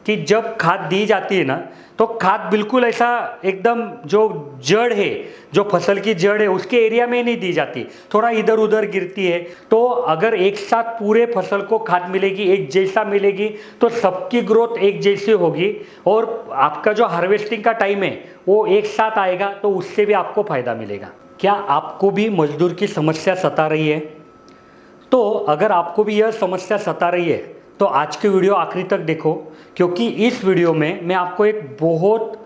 कि जब खाद दी जाती है ना, तो खाद बिल्कुल ऐसा एकदम जो जड़ है, जो फसल की जड़ है उसके एरिया में नहीं दी जाती, थोड़ा इधर उधर गिरती है। तो अगर एक साथ पूरे फसल को खाद मिलेगी, एक जैसा मिलेगी, तो सबकी ग्रोथ एक जैसी होगी और आपका जो हार्वेस्टिंग का टाइम है वो एक साथ आएगा, तो उससे भी आपको फायदा मिलेगा। क्या आपको भी मजदूर की समस्या सता रही है? तो अगर आपको भी यह समस्या सता रही है तो आज की वीडियो आखिरी तक देखो, क्योंकि इस वीडियो में मैं आपको एक बहुत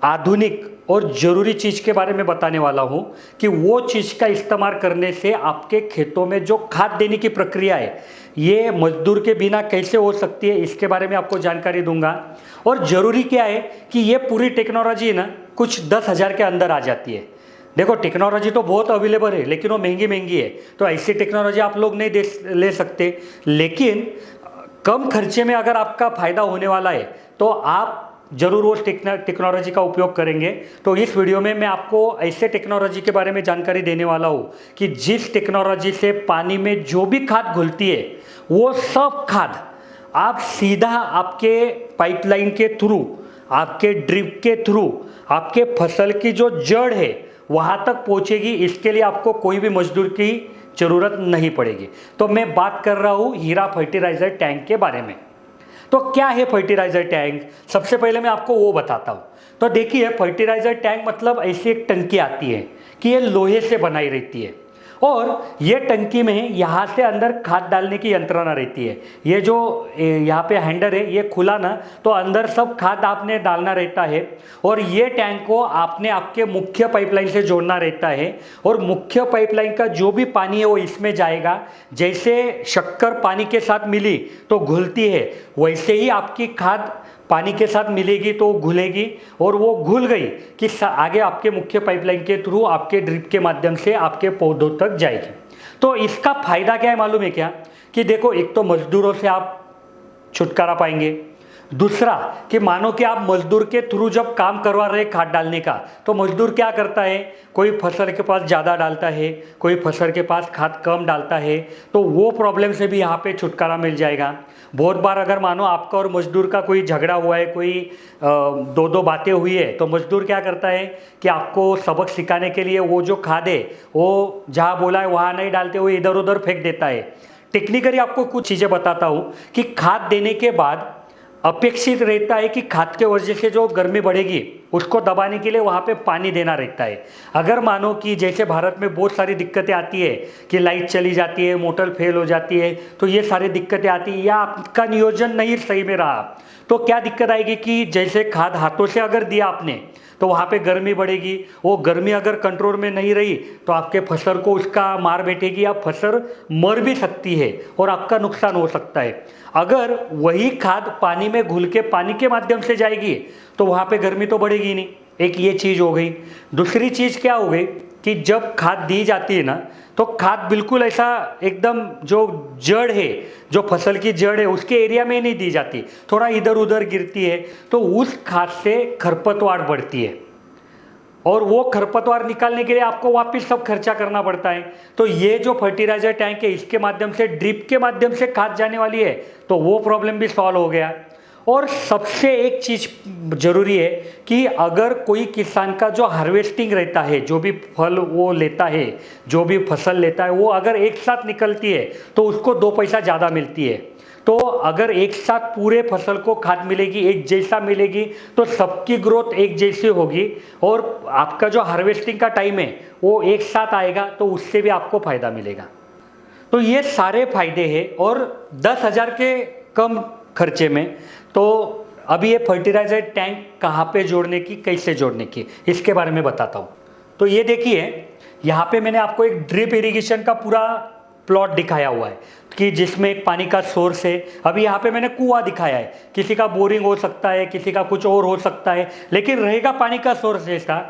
आधुनिक और ज़रूरी चीज़ के बारे में बताने वाला हूँ कि वो चीज़ का इस्तेमाल करने से आपके खेतों में जो खाद देने की प्रक्रिया है ये मजदूर के बिना कैसे हो सकती है, इसके बारे में आपको जानकारी दूंगा। और ज़रूरी क्या है कि ये पूरी टेक्नोलॉजी ना कुछ 10,000 के अंदर आ जाती है। देखो, टेक्नोलॉजी तो बहुत अवेलेबल है लेकिन वो महंगी महंगी है, तो ऐसी टेक्नोलॉजी आप लोग नहीं ले सकते। लेकिन कम खर्चे में अगर आपका फ़ायदा होने वाला है तो आप ज़रूर उस टेक्नोलॉजी का उपयोग करेंगे। तो इस वीडियो में मैं आपको ऐसे टेक्नोलॉजी के बारे में जानकारी देने वाला हूँ कि जिस टेक्नोलॉजी से पानी में जो भी खाद घुलती है वो सब खाद आप सीधा आपके पाइपलाइन के थ्रू, आपके ड्रिप के थ्रू, आपके फसल की जो जड़ है वहाँ तक पहुँचेगी। इसके लिए आपको कोई भी मजदूर की ज़रूरत नहीं पड़ेगी। तो मैं बात कर रहा हूँ हीरा फर्टिलाइज़र टैंक के बारे में। तो क्या है फर्टिलाइज़र टैंक? सबसे पहले मैं आपको वो बताता हूँ। तो देखिए, फर्टिलाइज़र टैंक मतलब ऐसी एक टंकी आती है कि ये लोहे से बनाई रहती है और ये टंकी में यहाँ से अंदर खाद डालने की यंत्रणा रहती है। ये जो यहाँ पे हैंडल है ये खुला ना, तो अंदर सब खाद आपने डालना रहता है और ये टैंक को आपने आपके मुख्य पाइपलाइन से जोड़ना रहता है और मुख्य पाइपलाइन का जो भी पानी है वो इसमें जाएगा। जैसे शक्कर पानी के साथ मिली तो घुलती है, वैसे ही आपकी खाद पानी के साथ मिलेगी तो घुलेगी और वो घुल गई कि आगे आपके मुख्य पाइपलाइन के थ्रू आपके ड्रिप के माध्यम से आपके पौधों तक जाएगी। तो इसका फायदा क्या है मालूम है क्या? कि देखो, एक तो मजदूरों से आप छुटकारा पाएंगे, दूसरा कि मानो कि आप मजदूर के थ्रू जब काम करवा रहे खाद डालने का, तो मजदूर क्या करता है, कोई फसल के पास ज़्यादा डालता है, कोई फसल के पास खाद कम डालता है, तो वो प्रॉब्लम से भी यहाँ पे छुटकारा मिल जाएगा। बहुत बार अगर मानो आपका और मजदूर का कोई झगड़ा हुआ है, कोई दो दो बातें हुई है, तो मजदूर क्या करता है कि आपको सबक सिखाने के लिए वो जो खाद है वो जहाँ बोला है वहाँ नहीं डालते हुए इधर उधर फेंक देता है। टेक्निकली आपको कुछ चीज़ें बताता हूँ कि खाद देने के बाद अपेक्षित रहता है कि खाद के वजह से जो गर्मी बढ़ेगी उसको दबाने के लिए वहाँ पे पानी देना रहता है। अगर मानो कि जैसे भारत में बहुत सारी दिक्कतें आती है कि लाइट चली जाती है, मोटर फेल हो जाती है, तो ये सारी दिक्कतें आती है या आपका नियोजन नहीं सही में रहा, तो क्या दिक्कत आएगी कि जैसे खाद हाथों से अगर दिया आपने तो वहाँ पे गर्मी बढ़ेगी, वो गर्मी अगर कंट्रोल में नहीं रही तो आपके फसल को उसका मार बैठेगी या फसल मर भी सकती है और आपका नुकसान हो सकता है। अगर वही खाद पानी में घुल के पानी के माध्यम से जाएगी तो वहाँ पे गर्मी तो बढ़ेगी नहीं। एक ये चीज़ हो गई। दूसरी चीज़ क्या हो गई कि जब खाद दी जाती है ना, तो खाद बिल्कुल ऐसा एकदम जो जड़ है, जो फसल की जड़ है उसके एरिया में नहीं दी जाती, थोड़ा इधर उधर गिरती है, तो उस खाद से खरपतवार बढ़ती है और वो खरपतवार निकालने के लिए आपको वापस सब खर्चा करना पड़ता है। तो ये जो फर्टिलाइजर टैंक है इसके माध्यम से, ड्रिप के माध्यम से खाद जाने वाली है, तो वो प्रॉब्लम भी सॉल्व हो गया। और सबसे एक चीज़ ज़रूरी है कि अगर कोई किसान का जो हार्वेस्टिंग रहता है, जो भी फल वो लेता है, जो भी फसल लेता है, वो अगर एक साथ निकलती है तो उसको 2 पैसा ज़्यादा मिलती है। तो अगर एक साथ पूरे फसल को खाद मिलेगी, एक जैसा मिलेगी, तो सबकी ग्रोथ एक जैसी होगी और आपका जो हार्वेस्टिंग का टाइम है वो एक साथ आएगा, तो उससे भी आपको फ़ायदा मिलेगा। तो ये सारे फायदे हैं और 10,000 के कम खर्चे में। तो अभी ये फर्टिलाइजर टैंक कहाँ पे जोड़ने की, कैसे जोड़ने की, इसके बारे में बताता हूँ। तो ये देखिए, यहाँ पे मैंने आपको एक ड्रिप इरिगेशन का पूरा प्लॉट दिखाया हुआ है कि जिसमें एक पानी का सोर्स है। अभी यहाँ पे मैंने कुआं दिखाया है, किसी का बोरिंग हो सकता है, किसी का कुछ और हो सकता है, लेकिन रहेगा पानी का सोर्स जैसा।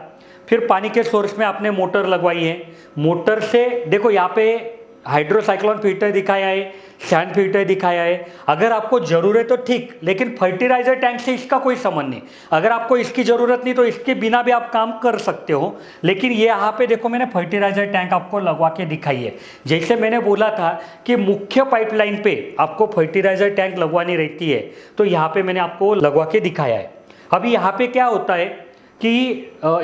फिर पानी के सोर्स में आपने मोटर लगवाई है, मोटर से देखो यहाँ पे हाइड्रोसाइक्लोन फिल्टर दिखाया है, सैंड फिल्टर दिखाया है। अगर आपको ज़रूरत है तो ठीक, लेकिन फर्टिलाइजर टैंक से इसका कोई संबंध नहीं। अगर आपको इसकी ज़रूरत नहीं तो इसके बिना भी आप काम कर सकते हो। लेकिन ये यहाँ पे देखो मैंने फर्टिलाइजर टैंक आपको लगवा के दिखाई है। जैसे मैंने बोला था कि मुख्य पाइपलाइन पे आपको फर्टिलाइजर टैंक लगवानी रहती है, तो यहाँ पे मैंने आपको लगवा के दिखाया है। अभी यहाँ पे क्या होता है कि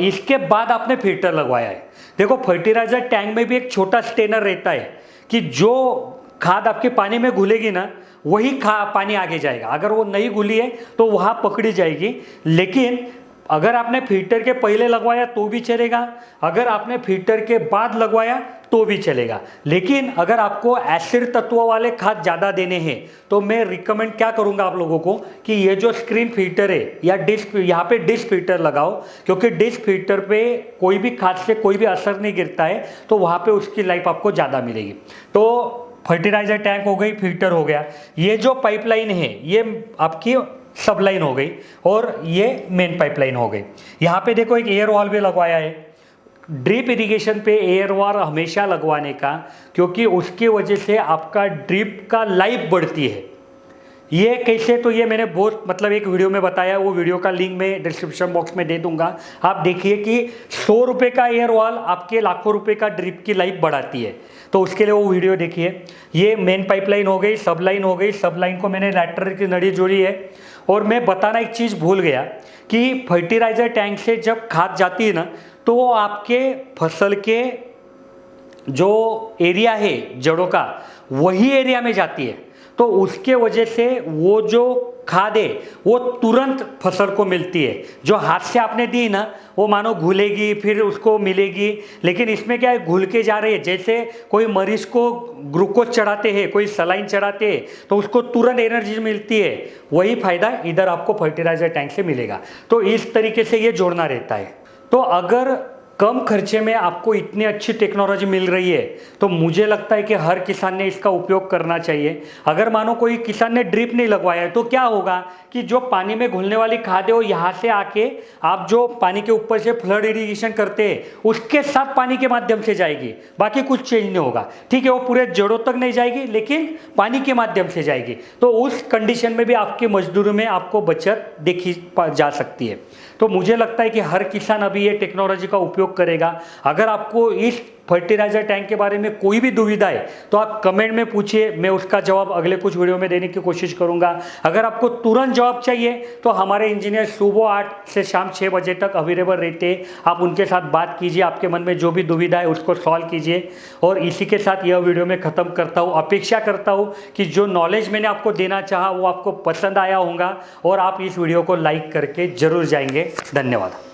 इसके बाद आपने फिल्टर लगवाया है। देखो फर्टिलाइजर टैंक में भी एक छोटा स्टेनर रहता है कि जो खाद आपके पानी में घुलेगी ना, वही पानी आगे जाएगा। अगर वो नहीं घुली है तो वहाँ पकड़ी जाएगी। लेकिन अगर आपने फिल्टर के पहले लगवाया तो भी चलेगा, अगर आपने फिल्टर के बाद लगवाया तो भी चलेगा। लेकिन अगर आपको एसिड तत्वों वाले खाद ज़्यादा देने हैं तो मैं रिकमेंड क्या करूँगा आप लोगों को कि ये जो स्क्रीन फिल्टर है या डिस्क, यहाँ पे डिस्क फिल्टर लगाओ, क्योंकि डिस्क फिल्टर पे कोई भी खाद से कोई भी असर नहीं गिरता है, तो वहाँ पे उसकी लाइफ आपको ज़्यादा मिलेगी। तो फर्टिलाइजर टैंक हो गई, फिल्टर हो गया। ये जो पाइपलाइन है ये आपकी सब लाइन हो गई और ये मेन पाइपलाइन हो गई। यहाँ पे देखो एक एयर वॉल भी लगवाया है। ड्रिप इरिगेशन पे एयर वॉल हमेशा लगवाने का, क्योंकि उसकी वजह से आपका ड्रिप का लाइफ बढ़ती है। ये कैसे, तो ये मैंने बहुत एक वीडियो में बताया, वो वीडियो का लिंक मैं डिस्क्रिप्शन बॉक्स में दे दूंगा। आप देखिए कि 100 रुपये का एयर वॉल आपके लाखों रुपए का ड्रिप की लाइफ बढ़ाती है, तो उसके लिए वो वीडियो देखिए। ये मेन पाइपलाइन हो गई, सब लाइन हो गई। सब लाइन को मैंने लैटरल की नली जोड़ी है। और मैं बताना एक चीज़ भूल गया कि फर्टिलाइजर टैंक से जब खाद जाती है ना, तो वो आपके फसल के जो एरिया है जड़ों का, वही एरिया में जाती है। तो उसके वजह से वो जो खाद है वो तुरंत फसल को मिलती है। जो हाथ से आपने दी ना, वो मानो घुलेगी फिर उसको मिलेगी। लेकिन इसमें क्या है, घुल के जा रही है। जैसे कोई मरीज को ग्लूकोज चढ़ाते हैं, कोई सलाइन चढ़ाते हैं, तो उसको तुरंत एनर्जी मिलती है। वही फायदा इधर आपको फर्टिलाइजर टैंक से मिलेगा। तो इस तरीके से ये जोड़ना रहता है। तो अगर कम खर्चे में आपको इतनी अच्छी टेक्नोलॉजी मिल रही है, तो मुझे लगता है कि हर किसान ने इसका उपयोग करना चाहिए। अगर मानो कोई किसान ने ड्रिप नहीं लगवाया है, तो क्या होगा कि जो पानी में घुलने वाली खाद है वो यहाँ से आके आप जो पानी के ऊपर से फ्लड इरिगेशन करते हैं उसके साथ पानी के माध्यम से जाएगी। बाकी कुछ चेंज नहीं होगा। ठीक है, वो पूरे जड़ों तक नहीं जाएगी, लेकिन पानी के माध्यम से जाएगी। तो उस कंडीशन में भी आपकी मजदूरी में आपको बचत देखी जा सकती है। तो मुझे लगता है कि हर किसान अभी ये टेक्नोलॉजी का उपयोग करेगा। अगर आपको इस फर्टिलाइजर टैंक के बारे में कोई भी दुविधा है तो आप कमेंट में पूछिए, मैं उसका जवाब अगले कुछ वीडियो में देने की कोशिश करूंगा। अगर आपको तुरंत जवाब चाहिए तो हमारे इंजीनियर सुबह 8 से शाम 6 बजे तक अवेलेबल रहते हैं। आप उनके साथ बात कीजिए, आपके मन में जो भी दुविधा है उसको सॉल्व कीजिए। और इसी के साथ यह वीडियो में ख़त्म करता हूँ। अपेक्षा करता हूँ कि जो नॉलेज मैंने आपको देना चाहा वो आपको पसंद आया होगा और आप इस वीडियो को लाइक करके जरूर जाएंगे। धन्यवाद।